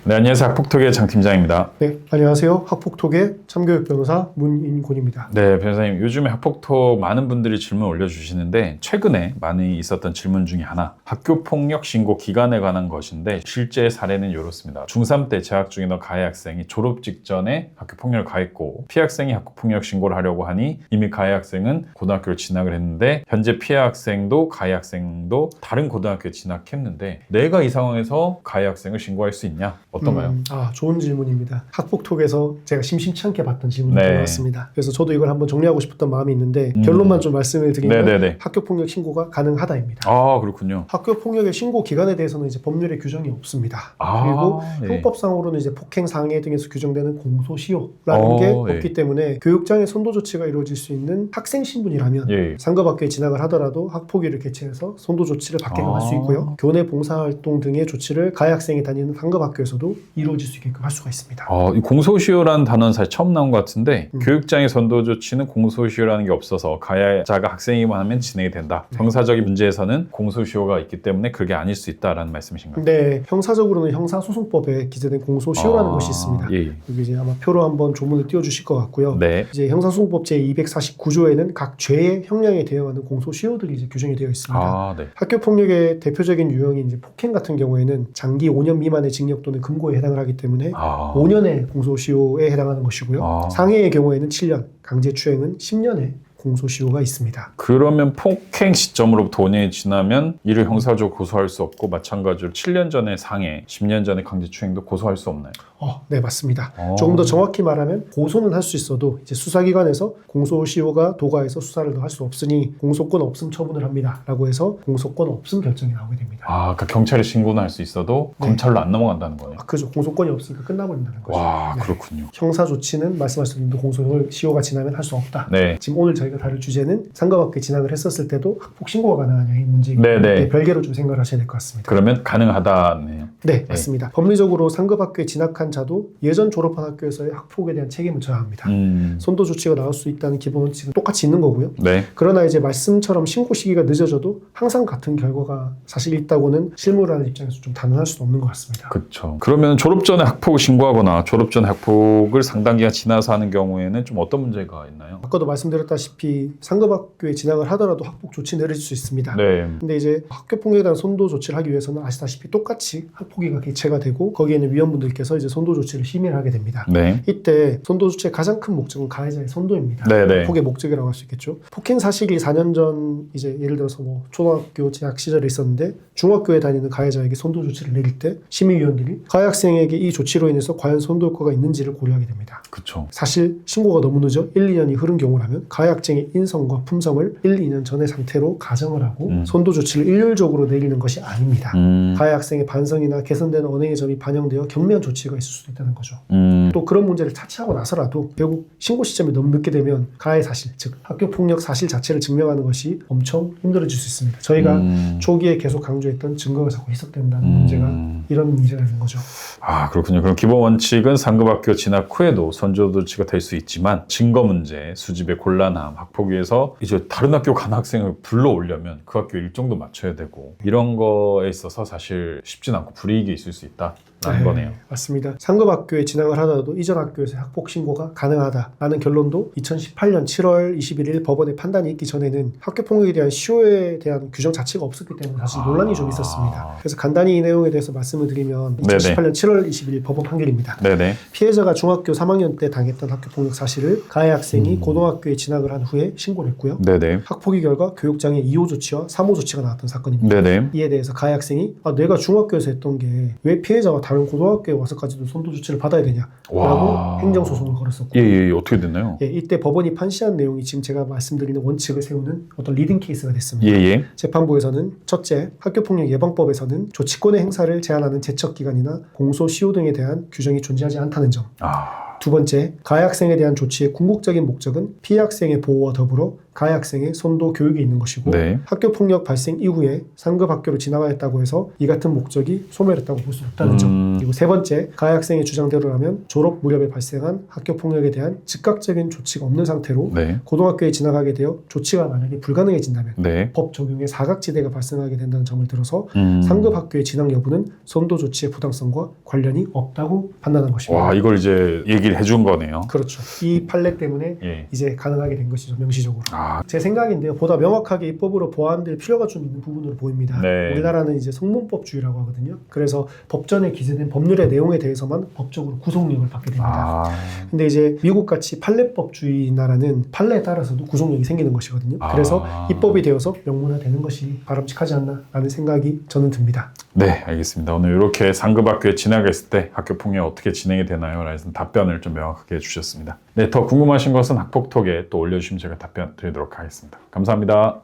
네, 안녕하세요. 학폭톡의 장 팀장입니다. 네, 안녕하세요. 학폭톡의 참교육 변호사 문인곤입니다. 네, 변호사님. 요즘에 학폭톡 많은 분들이 질문 올려주시는데 최근에 많이 있었던 질문 중에 하나, 학교폭력 신고 기간에 관한 것인데 실제 사례는 이렇습니다. 중3 때 재학 중이던 가해 학생이 졸업 직전에 학교폭력을 가했고 피해 학생이 학교폭력 신고를 하려고 하니 이미 가해 학생은 고등학교를 진학을 했는데 현재 피해 학생도 가해 학생도 다른 고등학교에 진학했는데 내가 이 상황에서 가해 학생을 신고할 수 있냐? 어떤가요? 좋은 질문입니다. 학폭톡에서 제가 심심치 않게 봤던 질문이 들어왔습니다. 그래서 저도 이걸 한번 정리하고 싶었던 마음이 있는데 결론만 좀 말씀을 드리면 학교폭력 신고가 가능하다입니다. 그렇군요. 학교폭력의 신고 기간에 대해서는 이제 법률에 규정이 없습니다. 그리고 형법상으로는 이제 폭행, 상해 등에서 규정되는 공소시효라는 게 없기 때문에 교육장의 선도 조치가 이루어질 수 있는 학생 신분이라면 상급학교에 진학을 하더라도 학폭위를 개최해서 선도 조치를 받게끔 할 수 있고요. 교내 봉사활동 등의 조치를 가해 학생이 다니는 상급학교에서도 이루어질 수 있게끔 할 수가 있습니다. 이 공소시효라는 단어는 사실 처음 나온 것 같은데 교육장의 선도 조치는 공소시효라는 게 없어서 가해자가 학생이기만 하면 진행이 된다. 형사적인 문제에서는 공소시효가 있기 때문에 그게 아닐 수 있다라는 말씀이신가요? 네, 형사적으로는 형사소송법에 기재된 공소시효라는 것이 있습니다. 여기 이제 아마 표로 한번 조문을 띄워주실 것 같고요. 이제 형사소송법 제249조에는 각 죄의 형량에 대응하는 공소시효들이 이제 규정이 되어 있습니다. 학교폭력의 대표적인 유형인 이제 폭행 같은 경우에는 장기 5년 미만의 징역 또는 금고에 해당을 하기 때문에 5년의 공소시효에 해당하는 것이고요. 상해의 경우에는 7년, 강제추행은 10년의 공소시효가 있습니다. 그러면 폭행 시점으로부터 5년이 지나면 이를 형사적으로 고소할 수 없고 마찬가지로 7년 전에 상해, 10년 전에 강제추행도 고소할 수 없나요? 네, 맞습니다. 조금 더 정확히 말하면 고소는 할 수 있어도 이제 수사기관에서 공소시효가 도가해서 수사를 더 할 수 없으니 공소권 없음 처분을 합니다. 라고 해서 공소권 없음 결정이 나오게 됩니다. 그러니까 경찰에 신고는 할 수 있어도 검찰로 안 넘어간다는 거네요. 그렇죠. 공소권이 없으니까 끝나버린다는 거죠. 그렇군요. 형사 조치는 말씀하신 대로 공소시효가 지나면 할 수 없다. 지금 오늘 저희가 다룰 주제는 상급학교에 진학을 했었을 때도 학폭 신고가 가능하냐 이 문제이기 때문에 별개로 좀 생각을 하셔야 될 것 같습니다. 그러면 가능하다네요. 네, 맞습니다. 법리적으로 상급학교에 진학한 자도 예전 졸업한 학교에서의 학폭에 대한 책임을 져야 합니다. 선도 조치가 나올 수 있다는 기본 원칙은 똑같이 있는 거고요. 그러나 이제 말씀처럼 신고 시기가 늦어져도 항상 같은 결과가 사실 있다고는 실무라는 입장에서 좀 단언할 수는 없는 것 같습니다. 그렇죠. 그러면 졸업 전에 학폭을 신고하거나 졸업 전 학폭을 상당 기간 지나서 하는 경우에는 좀 어떤 문제가 있나요? 아까도 말씀드렸다시피 상급학교에 진학을 하더라도 학폭 조치 내려질 수 있습니다. 근데 이제 학교폭력에 대한 선도 조치를 하기 위해서는 아시다시피 똑같이 학폭위가 개최가 되고 거기에 있는 위원분들께서 이제 선도 조치를 심의를 하게 됩니다. 이때 선도 조치의 가장 큰 목적은 가해자의 선도입니다. 폭의 목적이라고 할 수 있겠죠. 폭행 사실이 4년 전 이제 예를 들어서 뭐 초등학교 재학 시절에 있었는데 중학교에 다니는 가해자에게 선도 조치를 내릴 때 심의위원들이 가해 학생에게 이 조치로 인해서 과연 선도 효과가 있는지를 고려하게 됩니다. 사실 신고가 너무 늦어 1, 2년이 흐른 경우라면 가해 학생의 인성과 품성을 1, 2년 전의 상태로 가정을 하고 선도 조치를 일률적으로 내리는 것이 아닙니다. 가해 학생의 반성이나 개선되는 언행의 점이 반영되어 경미한 조치가 있을 수도 있다는 거죠. 또 그런 문제를 차치하고 나서라도 결국 신고 시점이 너무 늦게 되면 가해 사실, 즉 학교폭력 사실 자체를 증명하는 것이 엄청 힘들어질 수 있습니다. 저희가 초기에 계속 강조했던 증거가 자꾸 희석된다는 문제가 이런 문제가 있는 거죠. 그렇군요. 그럼 기본 원칙은 상급학교 진학 후에도 선도 조치가 될 수 있지만 증거 문제, 수집의 곤란함, 학폭위에서 이제 다른 학교 간 학생을 불러오려면 그 학교 일정도 맞춰야 되고 이런 거에 있어서 사실 쉽진 않고 불이익이 있을 수 있다라는 거네요. 맞습니다. 상급학교에 진학을 하더라도 이전 학교에서 학폭 신고가 가능하다라는 결론도 2018년 7월 21일 법원의 판단이 있기 전에는 학교폭력에 대한 시효에 대한 규정 자체가 없었기 때문에 사실 논란이 좀 있었습니다. 그래서 간단히 이 내용에 대해서 말씀을 드리면 2018년 7월 21일 법원 판결입니다. 피해자가 중학교 3학년 때 당했던 학교폭력 사실을 가해 학생이 고등학교에 진학을 한 후에 신고를 했고요. 학폭위 결과 교육장의 2호 조치와 3호 조치가 나왔던 사건입니다. 이에 대해서 가해 학생이 내가 중학교에서 했던 게 왜 피해자가 다른 고등학교에 와서까지도 선도 조치를 받아야 되냐라고 행정소송을 걸었었고 어떻게 됐나요? 이때 법원이 판시한 내용이 지금 제가 말씀드리는 원칙을 세우는 어떤 리딩 케이스가 됐습니다. 재판부에서는 첫째, 학교폭력 예방법에서는 조치권의 행사를 제한하는 제척기간이나 공소시효 등에 대한 규정이 존재하지 않다는 점. 두 번째, 가해 학생에 대한 조치의 궁극적인 목적은 피해 학생의 보호와 더불어 가해 학생의 선도 교육이 있는 것이고 네. 학교 폭력 발생 이후에 상급 학교로 진학하였다고 해서 이 같은 목적이 소멸했다고 볼 수 없다는 점. 그리고 세 번째, 가해 학생의 주장대로라면 졸업 무렵에 발생한 학교 폭력에 대한 즉각적인 조치가 없는 상태로 네. 고등학교에 진학하게 되어 조치가 만약에 불가능해진다면 네. 법 적용에 사각지대가 발생하게 된다는 점을 들어서 상급 학교의 진학 여부는 선도 조치의 부당성과 관련이 없다고 판단한 것입니다. 와, 이걸 이제 얘기를 해준 거네요. 그렇죠. 이 판례 때문에 예. 이제 가능하게 된 것이죠. 명시적으로. 아, 제 생각인데요. 보다 명확하게 입법으로 보완될 필요가 좀 있는 부분으로 보입니다. 네. 우리나라는 이제 성문법주의라고 하거든요. 그래서 법전에 기재된 법률의 내용에 대해서만 법적으로 구속력을 받게 됩니다. 아, 근데 이제 미국같이 판례법주의 나라는 판례에 따라서도 구속력이 생기는 것이거든요. 그래서 입법이 되어서 명문화되는 것이 바람직하지 않나라는 생각이 저는 듭니다. 네, 알겠습니다. 오늘 이렇게 상급 학교에 진학했을 때 학교 폭력 어떻게 진행이 되나요? 라는 답변을 좀 명확하게 해주셨습니다. 네, 더 궁금하신 것은 학폭톡에 또 올려주시면 제가 답변 드리도록 하겠습니다. 감사합니다.